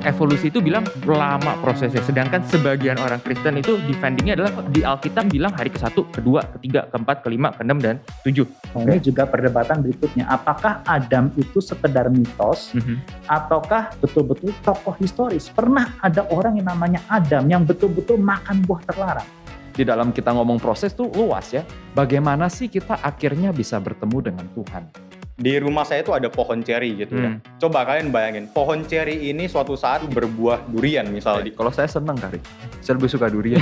evolusi itu bilang lama prosesnya, sedangkan sebagian orang Kristen itu defendingnya adalah di Alkitab bilang hari ke-1, ke-2, ke-3, ke-4, ke-5, ke-6, dan 7. Nah, ini juga perdebatan berikutnya, apakah Adam itu sekedar mitos ataukah betul-betul tokoh historis? Pernah ada orang yang namanya Adam yang betul-betul makan buah terlarang. Di dalam kita ngomong proses tuh luas ya. Bagaimana sih kita akhirnya bisa bertemu dengan Tuhan? Di rumah saya itu ada pohon ceri gitu ya. Coba kalian bayangin, pohon ceri ini suatu saat berbuah durian misalnya. Kalau saya seneng kali, saya lebih suka durian.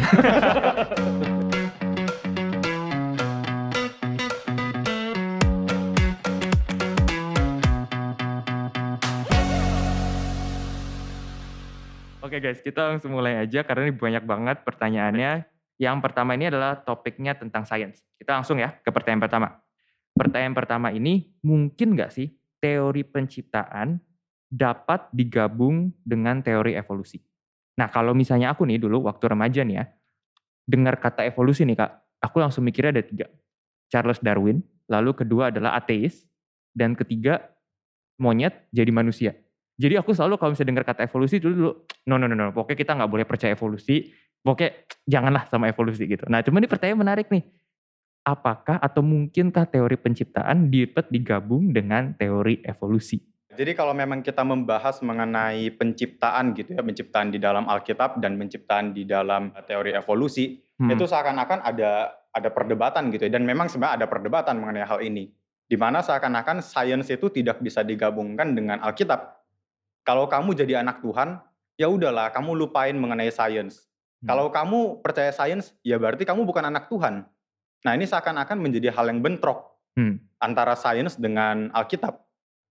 Oke guys, kita langsung mulai aja karena ini banyak banget pertanyaannya. Yang pertama ini adalah topiknya tentang sains. Kita langsung ya ke pertanyaan pertama. Pertanyaan pertama ini, mungkin nggak sih teori penciptaan dapat digabung dengan teori evolusi? Nah, kalau misalnya aku nih dulu waktu remaja nih ya, dengar kata evolusi nih Kak, aku langsung mikirnya ada 3. Charles Darwin, lalu kedua adalah ateis, dan ketiga monyet jadi manusia. Jadi aku selalu kalau misalnya dengar kata evolusi dulu, no, pokoknya kita nggak boleh percaya evolusi, pokoknya janganlah sama evolusi gitu. Nah, cuma ini pertanyaan menarik nih. Apakah atau mungkinkah teori penciptaan dapat digabung dengan teori evolusi? Jadi kalau memang kita membahas mengenai penciptaan gitu ya, penciptaan di dalam Alkitab dan penciptaan di dalam teori evolusi, itu seakan-akan ada perdebatan gitu ya. Dan memang sebenarnya ada perdebatan mengenai hal ini. Di mana seakan-akan sains itu tidak bisa digabungkan dengan Alkitab. Kalau kamu jadi anak Tuhan, ya udahlah kamu lupain mengenai sains. Kalau kamu percaya sains, ya berarti kamu bukan anak Tuhan. Nah, ini seakan-akan menjadi hal yang bentrok antara sains dengan Alkitab.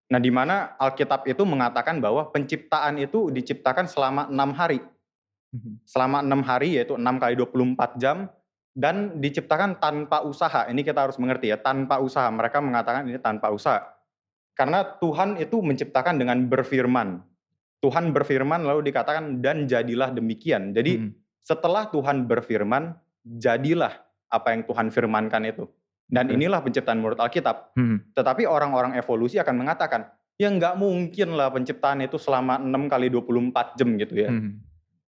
Nah, di mana Alkitab itu mengatakan bahwa penciptaan itu diciptakan selama 6 hari. Selama 6 hari, yaitu 6 kali 24 jam, dan diciptakan tanpa usaha. Ini kita harus mengerti ya, tanpa usaha. Mereka mengatakan ini tanpa usaha. Karena Tuhan itu menciptakan dengan berfirman. Tuhan berfirman lalu dikatakan, dan jadilah demikian. Jadi setelah Tuhan berfirman, jadilah apa yang Tuhan firmankan itu. Dan inilah penciptaan menurut Alkitab. Tetapi orang-orang evolusi akan mengatakan, ya nggak mungkin lah penciptaan itu selama 6 kali 24 jam gitu ya.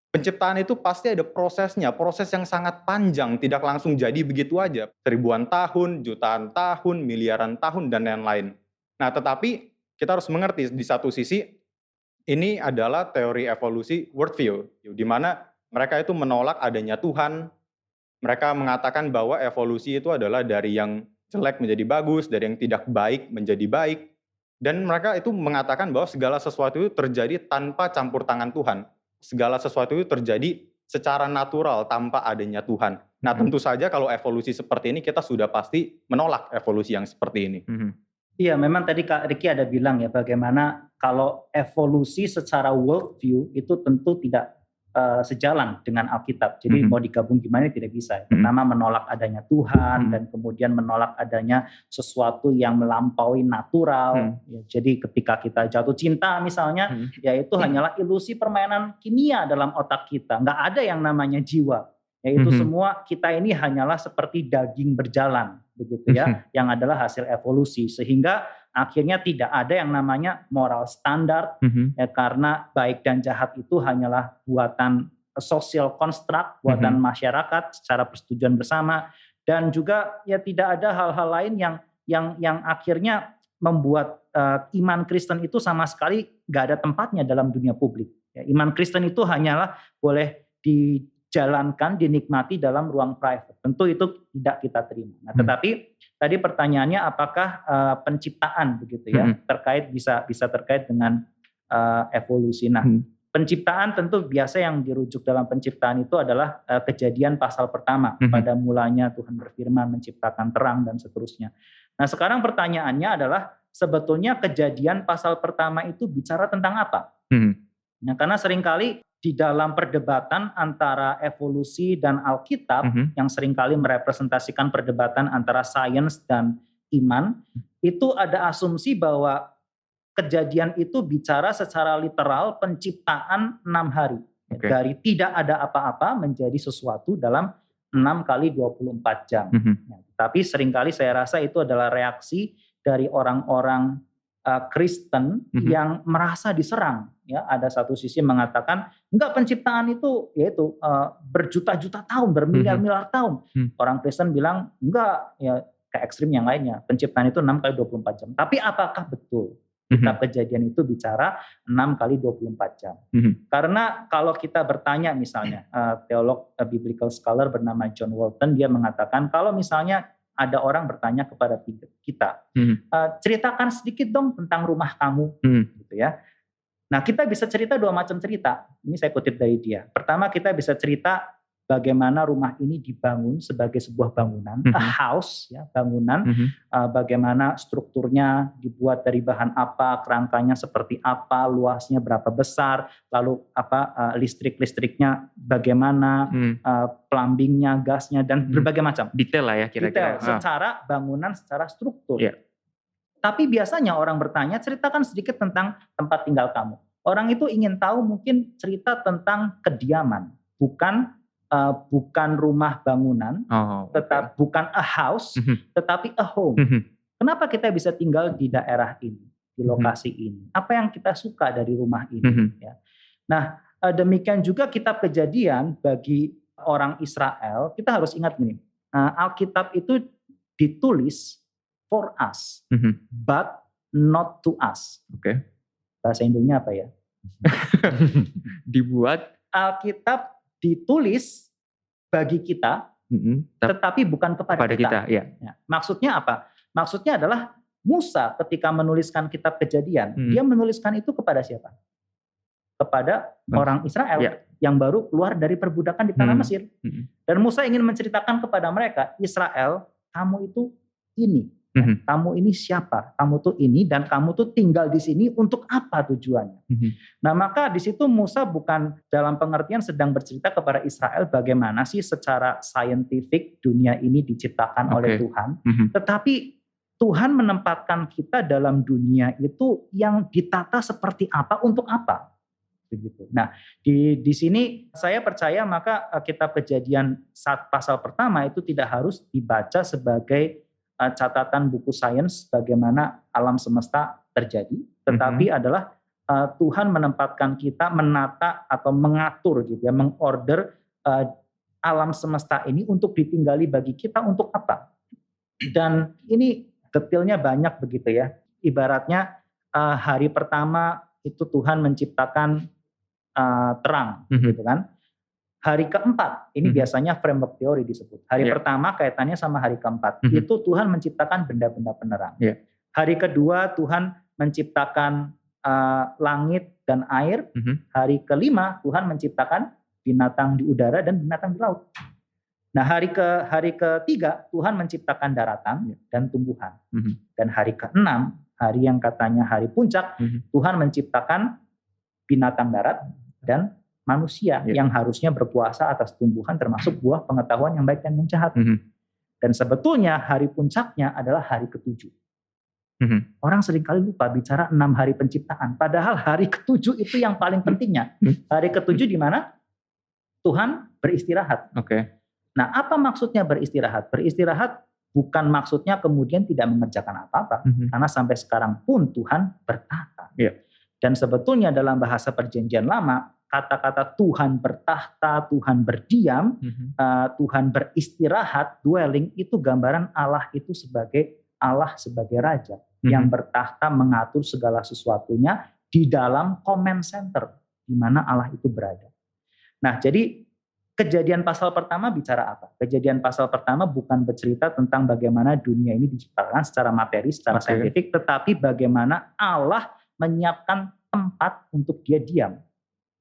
Penciptaan itu pasti ada prosesnya, proses yang sangat panjang, tidak langsung jadi begitu aja. Ribuan tahun, jutaan tahun, miliaran tahun, dan lain-lain. Nah, tetapi kita harus mengerti di satu sisi, ini adalah teori evolusi worldview, di mana mereka itu menolak adanya Tuhan. Mereka mengatakan bahwa evolusi itu adalah dari yang jelek menjadi bagus, dari yang tidak baik menjadi baik. Dan mereka itu mengatakan bahwa segala sesuatu itu terjadi tanpa campur tangan Tuhan. Segala sesuatu itu terjadi secara natural tanpa adanya Tuhan. Nah, tentu saja kalau evolusi seperti ini kita sudah pasti menolak evolusi yang seperti ini. Iya, memang tadi Kak Ricky ada bilang ya bagaimana kalau evolusi secara worldview itu tentu tidak sejalan dengan Alkitab. Jadi mau digabung gimana tidak bisa. Pertama menolak adanya Tuhan dan kemudian menolak adanya sesuatu yang melampaui natural. Ya, jadi ketika kita jatuh cinta misalnya, ya itu hanyalah ilusi permainan kimia dalam otak kita. Nggak ada yang namanya jiwa. Yaitu semua kita ini hanyalah seperti daging berjalan, begitu ya, yang adalah hasil evolusi. Sehingga akhirnya tidak ada yang namanya moral standar, ya, karena baik dan jahat itu hanyalah buatan social construct, buatan masyarakat secara persetujuan bersama, dan juga ya tidak ada hal-hal lain yang akhirnya membuat iman Kristen itu sama sekali nggak ada tempatnya dalam dunia publik. Ya, iman Kristen itu hanyalah boleh dijalankan, dinikmati dalam ruang private. Tentu itu tidak kita terima. Nah, tetapi tadi pertanyaannya apakah penciptaan begitu ya terkait bisa terkait dengan evolusi. Nah, penciptaan tentu biasa yang dirujuk dalam penciptaan itu adalah kejadian pasal pertama. Pada mulanya Tuhan berfirman menciptakan terang dan seterusnya. Nah, sekarang pertanyaannya adalah sebetulnya kejadian pasal pertama itu bicara tentang apa? Nah, karena seringkali di dalam perdebatan antara evolusi dan Alkitab yang seringkali merepresentasikan perdebatan antara sains dan iman, itu ada asumsi bahwa kejadian itu bicara secara literal penciptaan 6 hari. Dari tidak ada apa-apa menjadi sesuatu dalam 6 kali 24 jam. Tapi seringkali saya rasa itu adalah reaksi dari orang-orang Kristen yang merasa diserang. Ya, ada satu sisi mengatakan enggak, penciptaan itu yaitu berjuta-juta tahun, bermiliar-miliar tahun. Orang Kristen bilang enggak, ya ke ekstrim yang lainnya. Penciptaan itu 6 kali 24 jam. Tapi apakah betul kitab Kejadian itu bicara 6 kali 24 jam? Karena kalau kita bertanya misalnya, teolog biblical scholar bernama John Walton, dia mengatakan kalau misalnya ada orang bertanya kepada kita, ceritakan sedikit dong tentang rumah kamu, gitu ya. Nah, kita bisa cerita 2 macam cerita. Ini saya kutip dari dia. Pertama, kita bisa cerita bagaimana rumah ini dibangun sebagai sebuah bangunan, a house, ya, bangunan. Bagaimana strukturnya dibuat dari bahan apa, kerangkanya seperti apa, luasnya berapa besar, lalu listrik-listriknya bagaimana, plumbingnya, gasnya, dan berbagai macam. Detail lah ya kira-kira. Detail, secara bangunan, secara struktur. Yeah. Tapi biasanya orang bertanya, ceritakan sedikit tentang tempat tinggal kamu. Orang itu ingin tahu mungkin cerita tentang kediaman, bukan rumah bangunan, bukan a house, tetapi a home. Kenapa kita bisa tinggal di daerah ini, di lokasi ini? Apa yang kita suka dari rumah ini? Ya. Nah, demikian juga kitab Kejadian bagi orang Israel, kita harus ingat gini, Alkitab itu ditulis for us, but not to us. Bahasa Indonya apa ya? Dibuat, Alkitab ditulis bagi kita, tetapi bukan kepada kita. Ya. Ya. Maksudnya apa? Maksudnya adalah Musa ketika menuliskan kitab Kejadian, dia menuliskan itu kepada siapa? Kepada orang Israel yang baru keluar dari perbudakan di tanah Mesir. Dan Musa ingin menceritakan kepada mereka, Israel, kamu itu ini. Kamu ini siapa? Kamu tuh ini, dan kamu tuh tinggal di sini untuk apa tujuannya? Nah, maka di situ Musa bukan dalam pengertian sedang bercerita kepada Israel bagaimana sih secara saintifik dunia ini diciptakan oleh Tuhan, tetapi Tuhan menempatkan kita dalam dunia itu yang ditata seperti apa, untuk apa? Begitu. Nah, di sini saya percaya maka kitab Kejadian pasal pertama itu tidak harus dibaca sebagai catatan buku sains bagaimana alam semesta terjadi, tetapi adalah Tuhan menempatkan kita menata atau mengatur gitu ya, mengorder alam semesta ini untuk ditinggali bagi kita untuk apa. Dan ini detailnya banyak begitu ya. Ibaratnya hari pertama itu Tuhan menciptakan terang gitu kan. Hari keempat, ini biasanya framework teori disebut. Hari pertama kaitannya sama hari keempat. Itu Tuhan menciptakan benda-benda penerang. Hari kedua Tuhan menciptakan langit dan air. Hari kelima Tuhan menciptakan binatang di udara dan binatang di laut. Nah, hari ketiga Tuhan menciptakan daratan dan tumbuhan. Dan hari keenam, hari yang katanya hari puncak, Tuhan menciptakan binatang darat dan manusia yang harusnya berkuasa atas tumbuhan termasuk buah pengetahuan yang baik dan yang jahat. Dan sebetulnya hari puncaknya adalah hari ketujuh. Orang seringkali lupa bicara 6 hari penciptaan, padahal hari ketujuh itu yang paling pentingnya. Hari ketujuh di mana Tuhan beristirahat. Nah, apa maksudnya beristirahat? Beristirahat bukan maksudnya kemudian tidak mengerjakan apa-apa, karena sampai sekarang pun Tuhan bertahta. Dan sebetulnya dalam bahasa Perjanjian Lama, kata-kata Tuhan bertahta, Tuhan berdiam, Tuhan beristirahat, dwelling, itu gambaran Allah itu sebagai Allah sebagai Raja yang bertahta mengatur segala sesuatunya di dalam command center di mana Allah itu berada. Nah, jadi Kejadian pasal pertama bicara apa? Kejadian pasal pertama bukan bercerita tentang bagaimana dunia ini diciptakan secara materi, secara saintifik, tetapi bagaimana Allah menyiapkan tempat untuk dia diam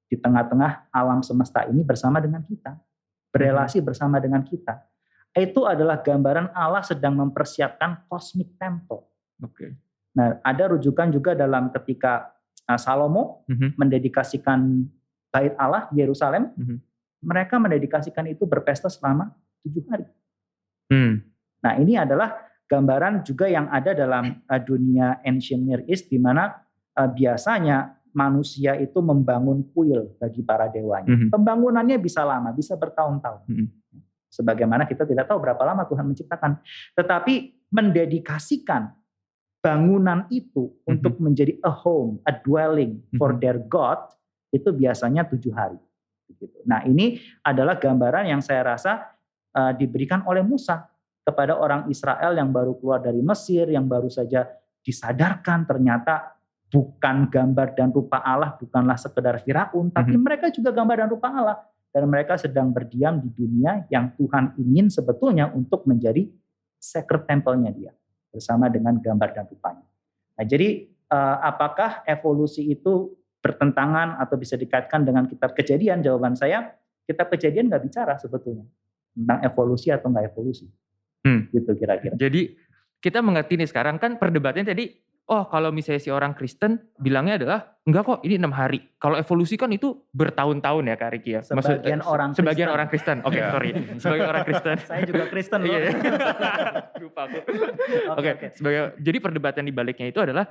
di tengah-tengah alam semesta ini bersama dengan kita, berelasi bersama dengan kita. Itu adalah gambaran Allah sedang mempersiapkan cosmic temple. Nah, ada rujukan juga dalam ketika Salomo mendedikasikan bait Allah Yerusalem, mereka mendedikasikan itu berpesta selama 7 hari. Nah, ini adalah gambaran juga yang ada dalam dunia ancient Near East, di mana biasanya manusia itu membangun kuil bagi para dewanya. Pembangunannya bisa lama, bisa bertahun-tahun. Sebagaimana kita tidak tahu berapa lama Tuhan menciptakan. Tetapi mendedikasikan bangunan itu untuk menjadi a home, a dwelling for their God, itu biasanya 7 hari. Nah, ini adalah gambaran yang saya rasa diberikan oleh Musa kepada orang Israel yang baru keluar dari Mesir, yang baru saja disadarkan ternyata bukan gambar dan rupa Allah, bukanlah sekedar Firaun, tapi mereka juga gambar dan rupa Allah. Dan mereka sedang berdiam di dunia yang Tuhan ingin sebetulnya untuk menjadi sacred temple-nya dia, bersama dengan gambar dan rupanya. Nah, jadi apakah evolusi itu bertentangan atau bisa dikaitkan dengan kitab Kejadian? Jawaban saya, kitab Kejadian nggak bicara sebetulnya tentang evolusi atau nggak evolusi. Gitu kira-kira. Jadi kita mengerti nih sekarang kan perdebatannya tadi, oh kalau misalnya si orang Kristen bilangnya adalah enggak kok ini 6 hari. Kalau evolusi kan itu bertahun-tahun ya Kak Riki ya. Sebagian orang Kristen. Oke, sorry. Sebagai orang Kristen. Saya juga Kristen loh. Lupa aku. Oke. Jadi perdebatan di baliknya itu adalah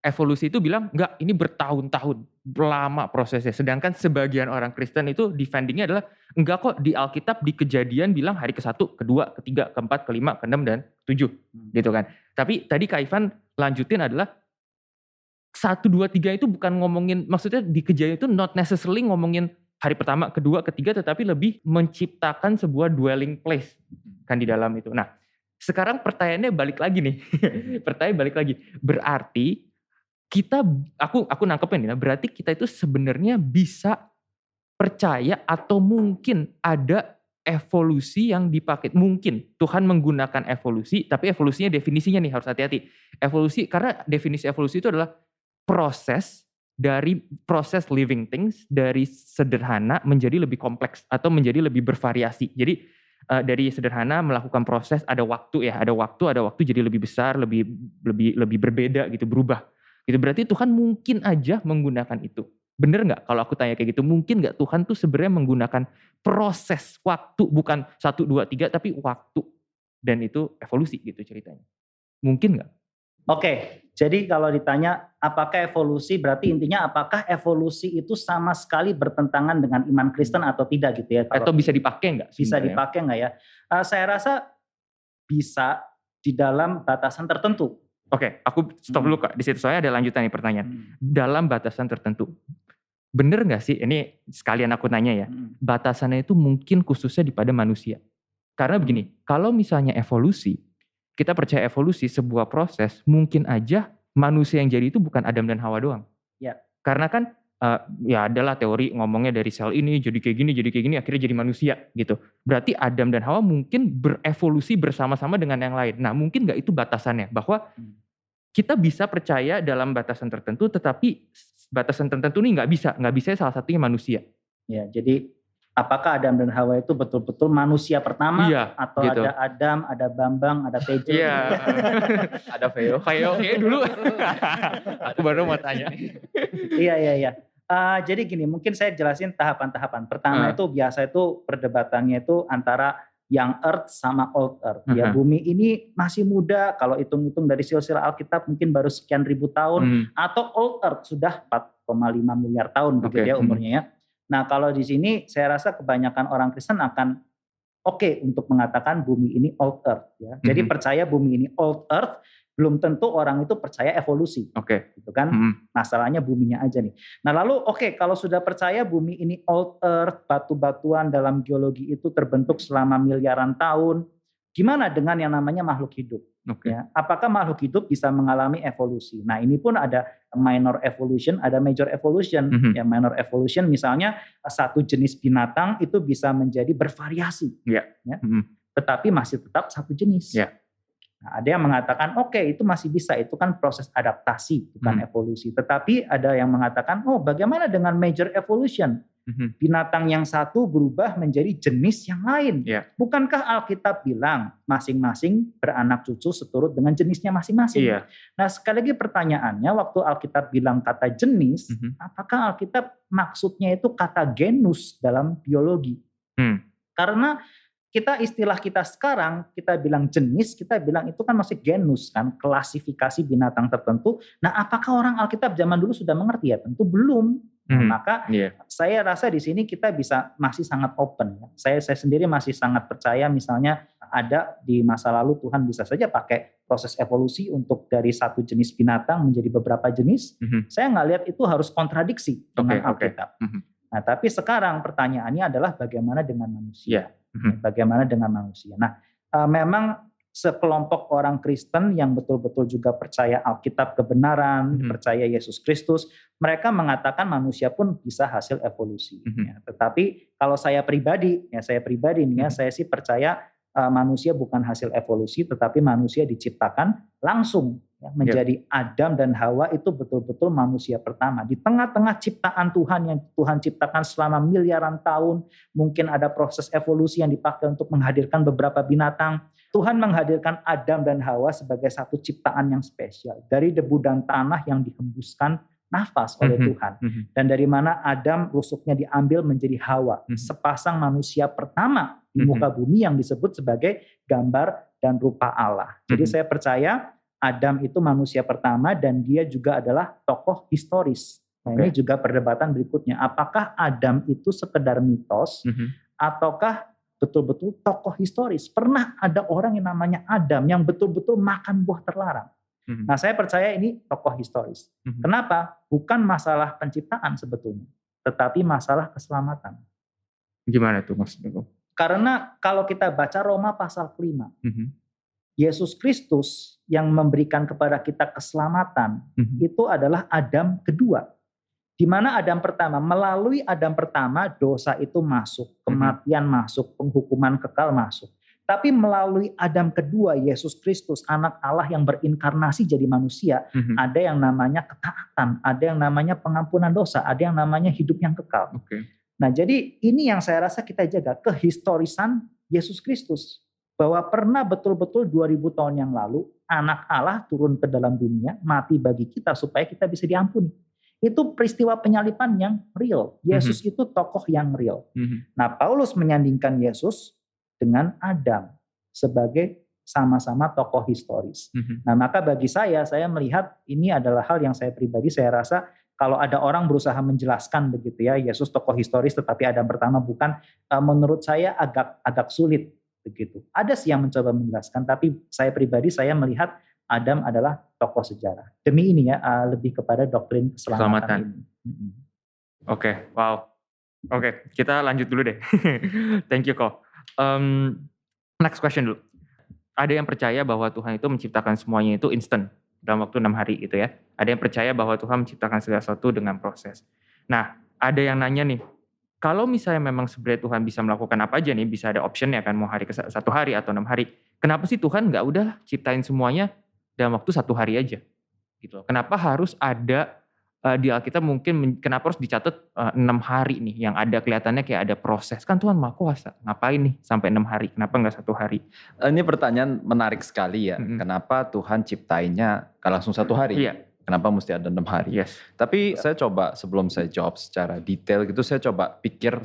evolusi itu bilang enggak, ini bertahun-tahun, lama prosesnya. Sedangkan sebagian orang Kristen itu defendingnya adalah enggak kok, di Alkitab di Kejadian bilang hari ke-1, ke-2, ke-3, ke-4, ke-5, ke-6 dan 7 gitu kan. Tapi tadi Kak Ivan lanjutin adalah 1, 2, 3 itu bukan ngomongin, maksudnya di Kejadian itu not necessarily ngomongin hari pertama, kedua, ketiga, tetapi lebih menciptakan sebuah dwelling place kan di dalam itu. Nah, sekarang pertanyaannya balik lagi nih. Berarti kita, aku nangkepin ya, berarti kita itu sebenarnya bisa percaya atau mungkin ada evolusi yang dipakai. Mungkin Tuhan menggunakan evolusi, tapi evolusinya definisinya nih harus hati-hati. Evolusi, karena definisi evolusi itu adalah proses living things dari sederhana menjadi lebih kompleks atau menjadi lebih bervariasi. Jadi dari sederhana melakukan proses, ada waktu jadi lebih besar, lebih berbeda gitu, berubah. Gitu, berarti Tuhan mungkin aja menggunakan itu. Bener nggak kalau aku tanya kayak gitu? Mungkin nggak Tuhan tuh sebenarnya menggunakan proses waktu, bukan 1, 2, 3, tapi waktu. Dan itu evolusi gitu ceritanya. Mungkin nggak? Oke, jadi kalau ditanya apakah evolusi, berarti intinya apakah evolusi itu sama sekali bertentangan dengan iman Kristen atau tidak gitu ya? Atau bisa dipakai nggak? Bisa dipakai nggak ya? Saya rasa bisa di dalam batasan tertentu. Oke, aku stop dulu Kak. Di situ soalnya ada lanjutan nih pertanyaan. Dalam batasan tertentu. Bener nggak sih? Ini sekalian aku nanya ya. Batasannya itu mungkin khususnya pada manusia. Karena begini, kalau misalnya evolusi, kita percaya evolusi sebuah proses, mungkin aja manusia yang jadi itu bukan Adam dan Hawa doang. Ya. Karena kan ya adalah teori ngomongnya dari sel ini jadi kayak gini, akhirnya jadi manusia gitu. Berarti Adam dan Hawa mungkin berevolusi bersama-sama dengan yang lain. Nah, mungkin nggak itu batasannya, bahwa kita bisa percaya dalam batasan tertentu, tetapi batasan tertentu ini nggak bisa salah satunya manusia. Ya, jadi apakah Adam dan Hawa itu betul-betul manusia pertama, atau gitu. Ada Adam, ada Bambang, ada Tejo? Iya. Ada Veo dulu. Aku baru mau tanya. Iya. Jadi gini, mungkin saya jelasin tahapan-tahapan. Pertama itu biasa itu perdebatannya itu antara young earth sama old earth. Ya, bumi ini masih muda, kalau hitung-hitung dari silsilah Alkitab mungkin baru sekian ribu tahun, atau old earth sudah 4,5 miliar tahun begitu ya umurnya ya. Nah, kalau di sini saya rasa kebanyakan orang Kristen akan oke untuk mengatakan bumi ini old earth ya. Jadi percaya bumi ini old earth, belum tentu orang itu percaya evolusi. Gitu kan? Masalahnya buminya aja nih. Nah, lalu kalau sudah percaya bumi ini old earth, batu-batuan dalam geologi itu terbentuk selama miliaran tahun, gimana dengan yang namanya makhluk hidup? Ya, apakah makhluk hidup bisa mengalami evolusi? Nah, ini pun ada minor evolution, ada major evolution. Ya, minor evolution misalnya satu jenis binatang itu bisa menjadi bervariasi, ya. Tetapi masih tetap satu jenis. Nah, ada yang mengatakan itu masih bisa, itu kan proses adaptasi bukan evolusi. Tetapi ada yang mengatakan bagaimana dengan major evolution? Binatang yang satu berubah menjadi jenis yang lain. Bukankah Alkitab bilang masing-masing beranak cucu seturut dengan jenisnya masing-masing? Nah, sekali lagi pertanyaannya, waktu Alkitab bilang kata jenis, apakah Alkitab maksudnya itu kata genus dalam biologi? Karena istilah kita sekarang, kita bilang jenis, kita bilang itu kan masih genus kan, klasifikasi binatang tertentu. Nah, apakah orang Alkitab zaman dulu sudah mengerti ya? Tentu belum. Maka saya rasa di sini kita masih sangat open. Ya. Saya sendiri masih sangat percaya, misalnya ada di masa lalu Tuhan bisa saja pakai proses evolusi untuk dari satu jenis binatang menjadi beberapa jenis, saya nggak lihat itu harus kontradiksi dengan Alkitab. Nah, tapi sekarang pertanyaannya adalah bagaimana dengan manusia? Bagaimana dengan manusia? Nah, memang sekelompok orang Kristen yang betul-betul juga percaya Alkitab kebenaran, percaya Yesus Kristus, mereka mengatakan manusia pun bisa hasil evolusi. Ya. Tetapi kalau saya pribadi nih ya, saya sih percaya manusia bukan hasil evolusi, tetapi manusia diciptakan langsung ya, menjadi Adam dan Hawa itu betul-betul manusia pertama. Di tengah-tengah ciptaan Tuhan yang Tuhan ciptakan selama miliaran tahun, mungkin ada proses evolusi yang dipakai untuk menghadirkan beberapa binatang. Tuhan menghadirkan Adam dan Hawa sebagai satu ciptaan yang spesial. Dari debu dan tanah yang dihembuskan nafas oleh Tuhan. Dan dari mana Adam rusuknya diambil menjadi Hawa. Sepasang manusia pertama di muka bumi yang disebut sebagai gambar dan rupa Allah. Jadi saya percaya Adam itu manusia pertama dan dia juga adalah tokoh historis. Nah, ini juga perdebatan berikutnya. Apakah Adam itu sekedar mitos ataukah betul-betul tokoh historis? Pernah ada orang yang namanya Adam yang betul-betul makan buah terlarang. Nah, saya percaya ini tokoh historis. Kenapa? Bukan masalah penciptaan sebetulnya, tetapi masalah keselamatan. Gimana tuh maksudnya? Karena kalau kita baca Roma pasal 5, Yesus Kristus yang memberikan kepada kita keselamatan, itu adalah Adam kedua. Di mana Adam pertama, melalui Adam pertama dosa itu masuk, kematian masuk, penghukuman kekal masuk. Tapi melalui Adam kedua, Yesus Kristus, anak Allah yang berinkarnasi jadi manusia, ada yang namanya ketaatan, ada yang namanya pengampunan dosa, ada yang namanya hidup yang kekal. Nah, jadi ini yang saya rasa kita jaga, kehistorisan Yesus Kristus. Bahwa pernah betul-betul 2000 tahun yang lalu, anak Allah turun ke dalam dunia, mati bagi kita supaya kita bisa diampuni. Itu peristiwa penyaliban yang real. Yesus itu tokoh yang real. Nah, Paulus menyandingkan Yesus dengan Adam sebagai sama-sama tokoh historis. Nah, maka bagi saya melihat ini adalah hal yang saya pribadi, saya rasa kalau ada orang berusaha menjelaskan begitu ya, Yesus tokoh historis tetapi Adam pertama bukan, menurut saya agak sulit begitu. Ada sih yang mencoba menjelaskan, tapi saya pribadi saya melihat Adam adalah tokoh sejarah. Demi ini ya, lebih kepada doktrin keselamatan. Oke, wow. Oke, kita lanjut dulu deh. Thank you, Ko. Next question dulu. Ada yang percaya bahwa Tuhan itu menciptakan semuanya itu instant dalam waktu 6 hari gitu ya. Ada yang percaya bahwa Tuhan menciptakan segala sesuatu dengan proses. Nah, ada yang nanya nih, kalau misalnya memang sebenarnya Tuhan bisa melakukan apa aja nih, bisa ada option ya kan, mau hari ke 1 hari atau 6 hari. Kenapa sih Tuhan nggak udah ciptain semuanya dalam waktu 1 hari aja? Gitu. Kenapa harus ada di Alkitab mungkin kenapa harus dicatat 6 hari nih yang ada kelihatannya kayak ada proses, kan Tuhan Maha Kuasa, ngapain nih sampai 6 hari, kenapa nggak 1 hari? Ini pertanyaan menarik sekali ya, kenapa Tuhan ciptainnya gak langsung 1 hari? Kenapa mesti ada 6 hari? Tapi saya coba sebelum saya jawab secara detail gitu, saya coba pikir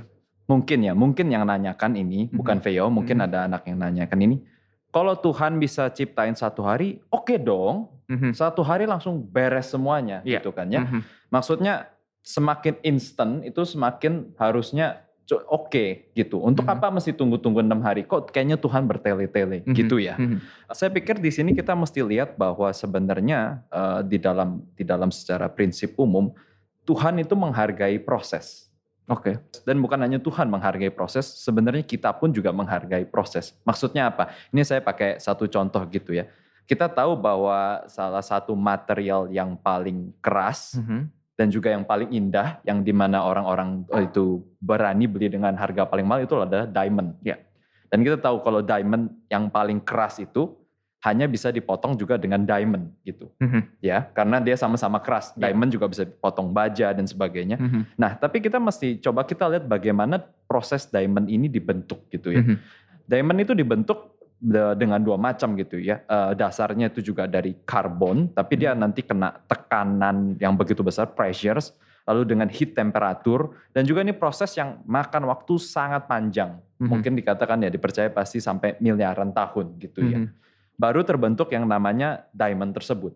mungkin yang nanyakan ini bukan Veo, mungkin ada anak yang nanyakan ini. Kalau Tuhan bisa ciptain 1 hari, oke dong. 1 hari langsung beres semuanya gitu kan ya. Maksudnya semakin instan itu semakin harusnya oke gitu. Untuk apa mesti tunggu-tunggu 6 hari? Kok kayaknya Tuhan bertele-tele gitu ya. Saya pikir di sini kita mesti lihat bahwa sebenarnya di dalam secara prinsip umum Tuhan itu menghargai proses. Dan bukan hanya Tuhan menghargai proses, sebenarnya kita pun juga menghargai proses. Maksudnya apa? Ini saya pakai satu contoh gitu ya. Kita tahu bahwa salah satu material yang paling keras dan juga yang paling indah, yang dimana orang-orang itu berani beli dengan harga paling mahal itu adalah diamond. Dan kita tahu kalau diamond yang paling keras itu hanya bisa dipotong juga dengan diamond gitu, ya, karena dia sama-sama keras. Diamond juga bisa dipotong baja dan sebagainya. Nah, tapi kita lihat bagaimana proses diamond ini dibentuk gitu ya. Diamond itu dibentuk dengan 2 macam gitu ya. Dasarnya itu juga dari karbon, tapi dia nanti kena tekanan yang begitu besar, pressures, lalu dengan heat temperatur, dan juga ini proses yang makan waktu sangat panjang. Mungkin dikatakan ya dipercaya pasti sampai miliaran tahun gitu ya. Baru terbentuk yang namanya diamond tersebut.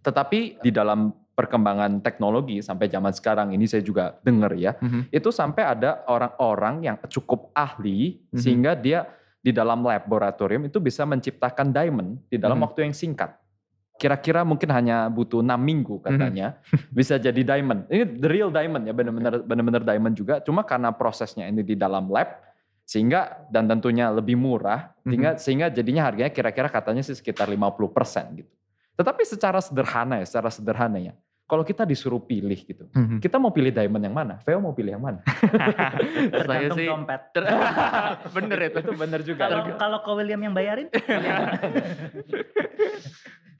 Tetapi di dalam perkembangan teknologi sampai zaman sekarang ini saya juga dengar ya, itu sampai ada orang-orang yang cukup ahli sehingga dia di dalam laboratorium itu bisa menciptakan diamond di dalam waktu yang singkat. Kira-kira mungkin hanya butuh 6 minggu katanya bisa jadi diamond. Ini the real diamond ya, benar-benar diamond juga. Cuma karena prosesnya ini di dalam lab, sehingga dan tentunya lebih murah, sehingga jadinya harganya kira-kira katanya sih sekitar 50% gitu. Tetapi secara sederhana ya, kalau kita disuruh pilih gitu, kita mau pilih diamond yang mana? Veo mau pilih yang mana? Tergantung dompet. Bener itu bener juga. Kalau Ko William yang bayarin?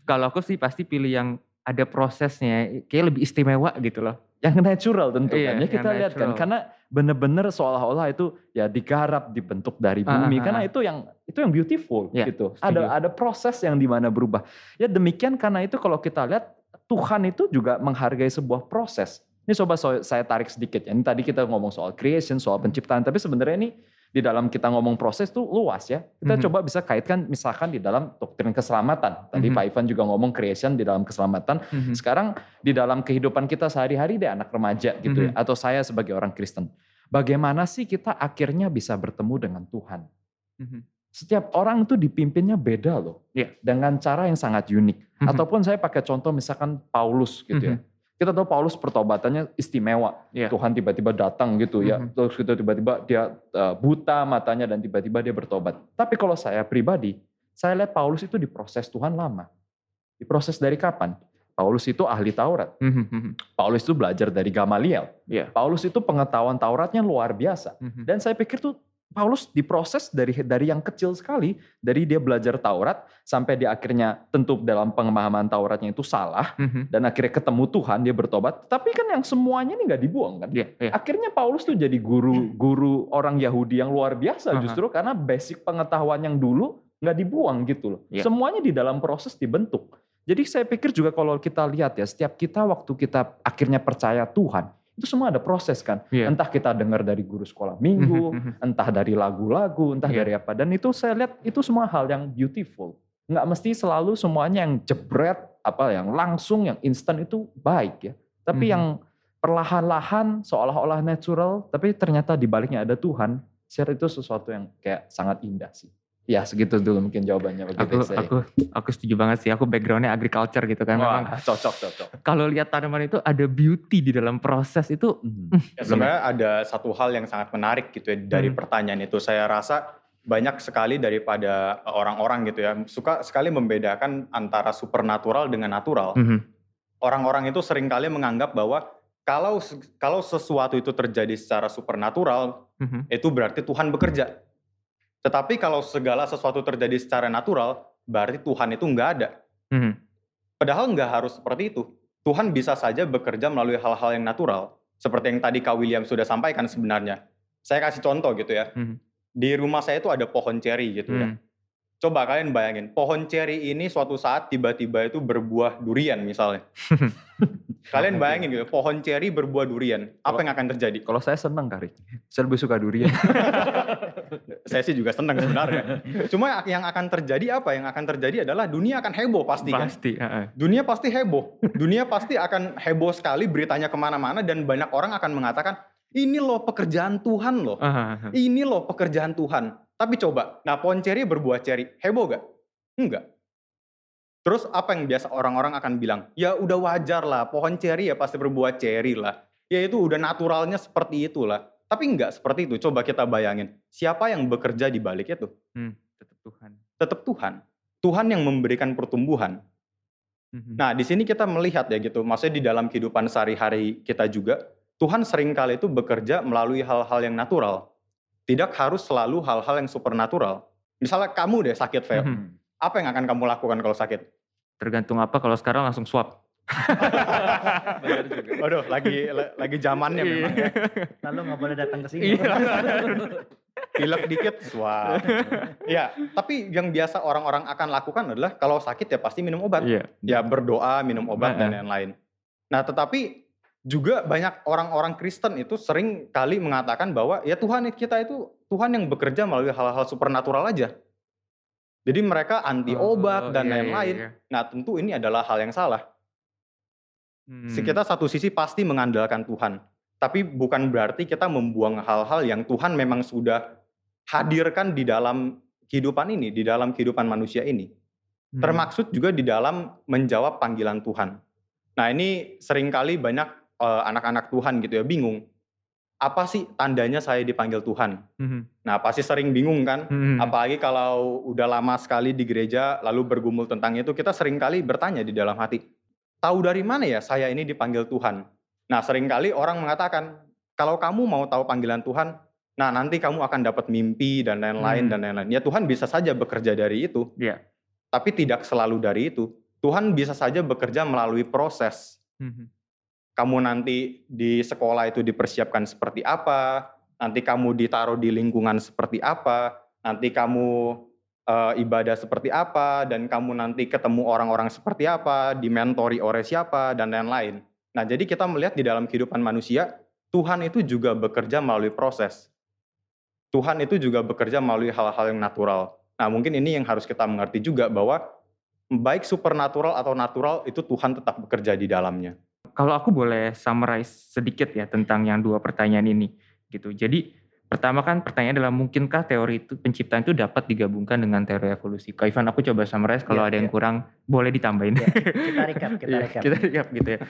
Kalau aku sih pasti pilih yang ada prosesnya, kayak lebih istimewa gitu loh. Yang natural tentu kan, ya kita lihat kan, karena benar-benar seolah-olah itu ya digarap, dibentuk dari bumi, karena itu yang beautiful gitu. Ada proses yang dimana berubah. Ya demikian karena itu kalau kita lihat Tuhan itu juga menghargai sebuah proses. Ini coba saya tarik sedikit ya. Ini tadi kita ngomong soal creation, soal penciptaan, tapi sebenarnya ini di dalam kita ngomong proses itu luas ya. Kita coba bisa kaitkan misalkan di dalam doktrin keselamatan. Tadi Pak Ivan juga ngomong creation di dalam keselamatan. Sekarang di dalam kehidupan kita sehari-hari deh anak remaja gitu ya. Atau saya sebagai orang Kristen. Bagaimana sih kita akhirnya bisa bertemu dengan Tuhan? Setiap orang itu dipimpinnya beda loh. Dengan cara yang sangat unik. Ataupun saya pakai contoh misalkan Paulus gitu ya. Kita tahu Paulus pertobatannya istimewa. Tuhan tiba-tiba datang gitu ya. Terus kita tiba-tiba dia buta matanya dan tiba-tiba dia bertobat. Tapi kalau saya pribadi, saya lihat Paulus itu diproses Tuhan lama. Diproses dari kapan? Paulus itu ahli Taurat. Paulus itu belajar dari Gamaliel. Paulus itu pengetahuan Tauratnya luar biasa. Dan saya pikir tuh Paulus diproses dari yang kecil sekali, dari dia belajar Taurat sampai dia akhirnya tentu dalam pemahaman Tauratnya itu salah dan akhirnya ketemu Tuhan, dia bertobat. Tapi kan yang semuanya ini nggak dibuang kan? Akhirnya Paulus tuh jadi guru orang Yahudi yang luar biasa justru karena basic pengetahuan yang dulu nggak dibuang gitu loh. Semuanya di dalam proses dibentuk. Jadi saya pikir juga kalau kita lihat ya, setiap kita waktu kita akhirnya percaya Tuhan, itu semua ada proses kan. Entah kita dengar dari guru sekolah minggu, entah dari lagu-lagu, entah dari apa. Dan itu saya lihat itu semua hal yang beautiful. Nggak mesti selalu semuanya yang jebret, yang langsung, yang instan itu baik ya. Tapi yang perlahan-lahan seolah-olah natural, tapi ternyata di baliknya ada Tuhan. Saya itu sesuatu yang kayak sangat indah sih. Ya segitu dulu mungkin jawabannya. Aku setuju banget sih. Aku backgroundnya agriculture gitu kan. Wah, memang cocok. Kalau lihat tanaman itu ada beauty di dalam proses itu. Sebenarnya ada satu hal yang sangat menarik gitu ya dari pertanyaan itu. Saya rasa banyak sekali daripada orang-orang gitu ya suka sekali membedakan antara supernatural dengan natural. Orang-orang itu seringkali menganggap bahwa kalau sesuatu itu terjadi secara supernatural, itu berarti Tuhan bekerja. Tetapi kalau segala sesuatu terjadi secara natural, berarti Tuhan itu nggak ada. Padahal nggak harus seperti itu. Tuhan bisa saja bekerja melalui hal-hal yang natural. Seperti yang tadi Kak William sudah sampaikan sebenarnya. Saya kasih contoh gitu ya. Di rumah saya itu ada pohon ceri gitu ya. Coba kalian bayangin, pohon ceri ini suatu saat tiba-tiba itu berbuah durian misalnya. Kalian bayangin gitu, pohon ceri berbuah durian. Apa yang akan terjadi? Kalau saya senang Kari. Saya lebih suka durian. Saya sih juga senang sebenarnya. Cuma yang akan terjadi apa? Yang akan terjadi adalah dunia akan heboh pasti kan? Dunia pasti heboh. Dunia pasti akan heboh sekali, beritanya kemana-mana dan banyak orang akan mengatakan, ini loh pekerjaan Tuhan loh. Ini loh pekerjaan Tuhan. Tapi coba, nah pohon ceri berbuah ceri, heboh gak? Enggak. Terus apa yang biasa orang-orang akan bilang? Ya udah wajar lah, pohon ceri ya pasti berbuah ceri lah. Ya itu udah naturalnya seperti itulah. Tapi enggak seperti itu, coba kita bayangin. Siapa yang bekerja di balik itu? Tetap Tuhan. Tetap Tuhan. Tuhan yang memberikan pertumbuhan. Nah di sini kita melihat ya gitu, maksudnya di dalam kehidupan sehari-hari kita juga, Tuhan seringkali itu bekerja melalui hal-hal yang natural. Tidak harus selalu hal-hal yang supernatural. Misalnya kamu deh sakit, Veo. Apa yang akan kamu lakukan kalau sakit? Tergantung apa, kalau sekarang langsung swab. Benar juga. Waduh, lagi zamannya memang ya. Lalu nggak boleh datang ke sini. Pilek dikit, swab. Ya, tapi yang biasa orang-orang akan lakukan adalah kalau sakit ya pasti minum obat. Ya berdoa, minum obat dan lain-lain. Nah, tetapi juga banyak orang-orang Kristen itu sering kali mengatakan bahwa ya Tuhan kita itu Tuhan yang bekerja melalui hal-hal supernatural aja. Jadi mereka anti obat dan lain-lain. Nah tentu ini adalah hal yang salah. Kita satu sisi pasti mengandalkan Tuhan. Tapi bukan berarti kita membuang hal-hal yang Tuhan memang sudah hadirkan di dalam kehidupan ini, di dalam kehidupan manusia ini. Termaksud juga di dalam menjawab panggilan Tuhan. Nah ini seringkali banyak anak-anak Tuhan gitu ya bingung. Apa sih tandanya saya dipanggil Tuhan? Nah pasti sering bingung kan? Apalagi kalau udah lama sekali di gereja lalu bergumul tentang itu, kita seringkali bertanya di dalam hati, tahu dari mana ya saya ini dipanggil Tuhan? Nah seringkali orang mengatakan, kalau kamu mau tahu panggilan Tuhan, nah nanti kamu akan dapat mimpi dan lain-lain dan lain-lain. Ya Tuhan bisa saja bekerja dari itu. Iya. Tapi tidak selalu dari itu. Tuhan bisa saja bekerja melalui proses. Kamu nanti di sekolah itu dipersiapkan seperti apa, nanti kamu ditaruh di lingkungan seperti apa, nanti kamu ibadah seperti apa, dan kamu nanti ketemu orang-orang seperti apa, dimentori oleh siapa, dan lain-lain. Nah jadi kita melihat di dalam kehidupan manusia, Tuhan itu juga bekerja melalui proses. Tuhan itu juga bekerja melalui hal-hal yang natural. Nah mungkin ini yang harus kita mengerti juga bahwa baik supernatural atau natural itu Tuhan tetap bekerja di dalamnya. Kalau aku boleh summarize sedikit ya tentang yang dua pertanyaan ini gitu. Jadi pertama kan pertanyaan adalah mungkinkah teori itu penciptaan itu dapat digabungkan dengan teori evolusi. Kak Ivan aku coba summarize kalau ada yang kurang boleh ditambahin. Kita recap. Kita recap gitu ya.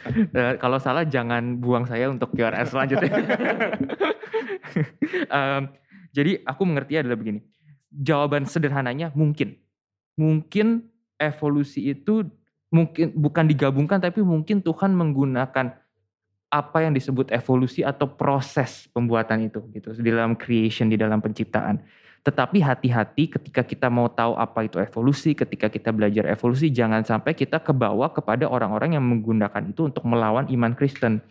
Kalau salah jangan buang saya untuk QRS selanjutnya. Jadi aku mengerti adalah begini. Jawaban sederhananya mungkin evolusi itu mungkin bukan digabungkan tapi mungkin Tuhan menggunakan apa yang disebut evolusi atau proses pembuatan itu gitu di dalam creation, di dalam penciptaan. Tetapi hati-hati ketika kita mau tahu apa itu evolusi, ketika kita belajar evolusi jangan sampai kita kebawa kepada orang-orang yang menggunakan itu untuk melawan iman Kristen.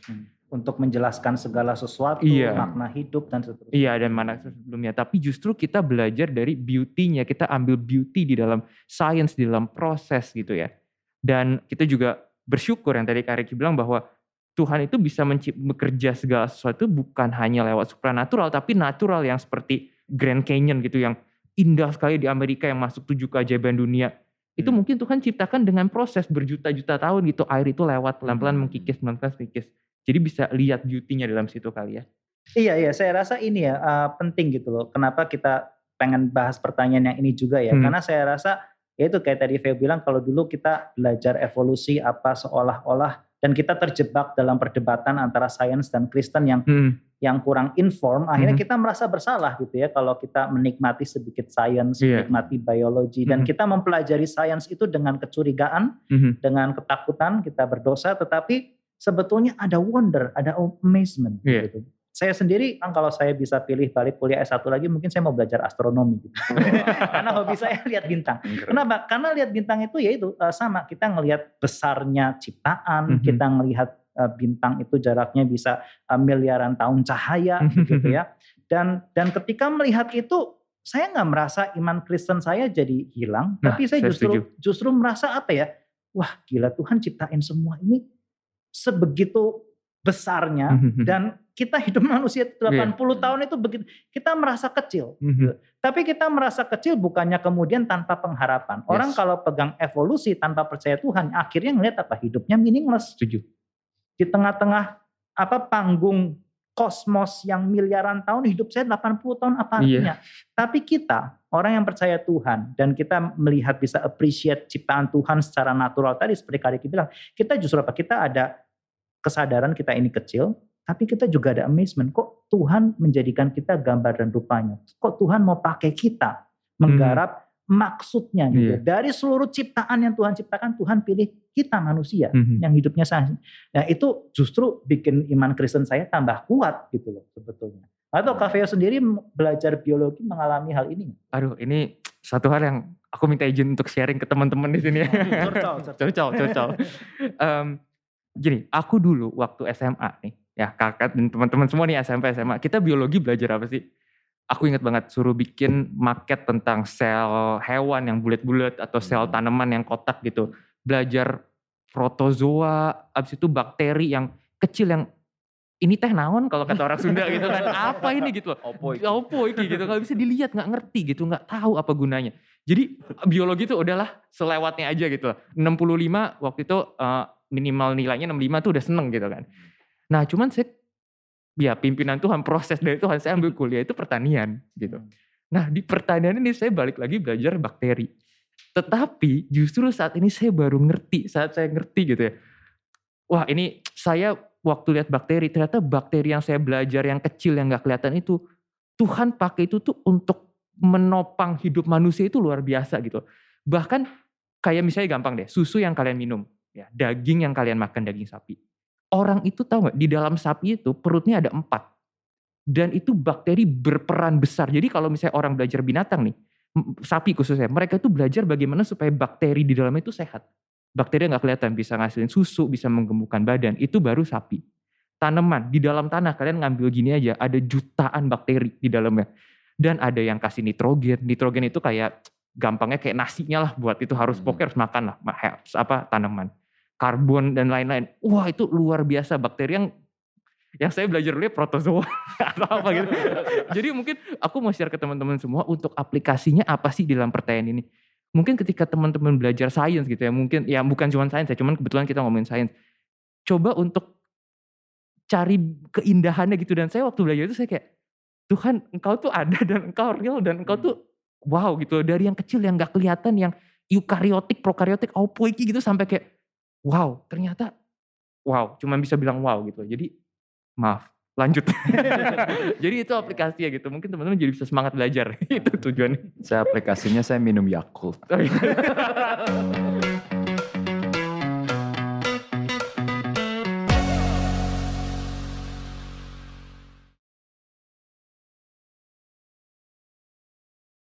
Untuk menjelaskan segala sesuatu, makna hidup dan seterusnya. Iya, dan mana sebelumnya. Tapi justru kita belajar dari beauty-nya, kita ambil beauty di dalam science, di dalam proses gitu ya. Dan kita juga bersyukur yang tadi Kak Ricky bilang bahwa Tuhan itu bisa bekerja segala sesuatu bukan hanya lewat supranatural, tapi natural yang seperti Grand Canyon gitu, yang indah sekali di Amerika yang masuk 7 keajaiban dunia. Itu mungkin Tuhan ciptakan dengan proses berjuta-juta tahun gitu, air itu lewat pelan-pelan mengkikis. Jadi bisa lihat beauty-nya dalam situ kali ya. Iya, saya rasa ini ya penting gitu loh. Kenapa kita pengen bahas pertanyaan yang ini juga ya. Karena saya rasa ya itu kayak tadi Veo bilang, kalau dulu kita belajar evolusi apa seolah-olah dan kita terjebak dalam perdebatan antara sains dan Kristen yang kurang inform, akhirnya kita merasa bersalah gitu ya kalau kita menikmati sedikit sains, menikmati biologi dan kita mempelajari sains itu dengan kecurigaan, dengan ketakutan kita berdosa, tetapi sebetulnya ada wonder, ada amazement gitu. Saya sendiri kan kalau saya bisa pilih balik kuliah S1 lagi mungkin saya mau belajar astronomi gitu. Karena hobi saya lihat bintang. Kenapa? Karena lihat bintang itu ya itu sama, kita ngelihat besarnya ciptaan, kita ngelihat bintang itu jaraknya bisa miliaran tahun cahaya gitu ya. Dan ketika melihat itu saya nggak merasa iman Kristen saya jadi hilang, tapi saya justru merasa apa ya? Wah, gila, Tuhan ciptain semua ini sebegitu besarnya dan kita hidup manusia 80 tahun itu begitu, kita merasa kecil. Tapi kita merasa kecil bukannya kemudian tanpa pengharapan. Orang kalau pegang evolusi tanpa percaya Tuhan, akhirnya ngelihat apa? Hidupnya meaningless. Setuju. Di tengah-tengah panggung kosmos yang miliaran tahun, hidup saya 80 tahun apa artinya? Tapi kita, orang yang percaya Tuhan dan kita melihat bisa appreciate ciptaan Tuhan secara natural tadi seperti Kak Ricky bilang, kita justru apa? Kita ada kesadaran kita ini kecil, tapi kita juga ada amazement. Kok Tuhan menjadikan kita gambar dan rupanya? Kok Tuhan mau pakai kita menggarap maksudnya gitu. Dari seluruh ciptaan yang Tuhan ciptakan, Tuhan pilih kita manusia yang hidupnya sahih. Nah itu justru bikin iman Kristen saya tambah kuat gitu loh sebetulnya. Atau Kak Veo sendiri belajar biologi mengalami hal ini? Aduh, ini satu hal yang aku minta izin untuk sharing ke teman-teman di sini. Curcol. Gini, aku dulu waktu SMA nih, ya kakak dan teman-teman semua nih SMP, SMA, kita biologi belajar apa sih? Aku ingat banget suruh bikin market tentang sel hewan yang bulat-bulat atau sel tanaman yang kotak gitu. Belajar protozoa, abis itu bakteri yang kecil yang ini teh naon kalau kata orang Sunda gitu kan. Apa ini gitu loh. Opo iki gitu, gak bisa dilihat, gak ngerti gitu, gak tahu apa gunanya. Jadi biologi itu udahlah selewatnya aja gitu loh. 65 waktu itu minimal nilainya 65 tuh udah seneng gitu kan. Nah cuman saya, ya pimpinan Tuhan, proses dari Tuhan, saya ambil kuliah itu pertanian gitu. Nah di pertanian ini saya balik lagi belajar bakteri. Tetapi justru saat ini saya baru ngerti, saat saya ngerti gitu ya. Wah ini saya waktu lihat bakteri, ternyata bakteri yang saya belajar yang kecil yang gak kelihatan itu, Tuhan pakai itu tuh untuk menopang hidup manusia itu luar biasa gitu. Bahkan kayak misalnya gampang deh, susu yang kalian minum, ya, daging yang kalian makan, daging sapi. Orang itu tahu gak, di dalam sapi itu perutnya ada 4. Dan itu bakteri berperan besar. Jadi kalau misalnya orang belajar binatang nih, sapi khususnya, mereka itu belajar bagaimana supaya bakteri di dalamnya itu sehat. Bakteri yang gak kelihatan, bisa ngasilin susu, bisa menggemukkan badan, itu baru sapi. Tanaman, di dalam tanah kalian ngambil gini aja, ada jutaan bakteri di dalamnya. Dan ada yang kasih nitrogen. Nitrogen itu kayak gampangnya kayak nasinya lah, buat itu harus pokoknya harus makan lah, tanaman. Karbon dan lain-lain. Wah itu luar biasa, bakteri yang saya belajar dulu protozoa atau apa gitu. Jadi mungkin aku mau share ke teman-teman semua untuk aplikasinya apa sih di dalam pertanian ini. Mungkin ketika teman-teman belajar sains gitu ya, mungkin ya bukan cuma sains ya, cuman kebetulan kita ngomongin sains. Coba untuk cari keindahannya gitu, dan saya waktu belajar itu saya kayak, Tuhan engkau tuh ada dan engkau real dan engkau tuh wow gitu. Dari yang kecil yang gak kelihatan, yang eukariotik, prokariotik, aupoiki gitu sampai kayak wow ternyata wow, cuma bisa bilang wow gitu. Jadi maaf, lanjut. Jadi itu aplikasinya gitu. Mungkin teman-teman jadi bisa semangat belajar. Itu tujuannya. Saya aplikasinya saya minum Yakult.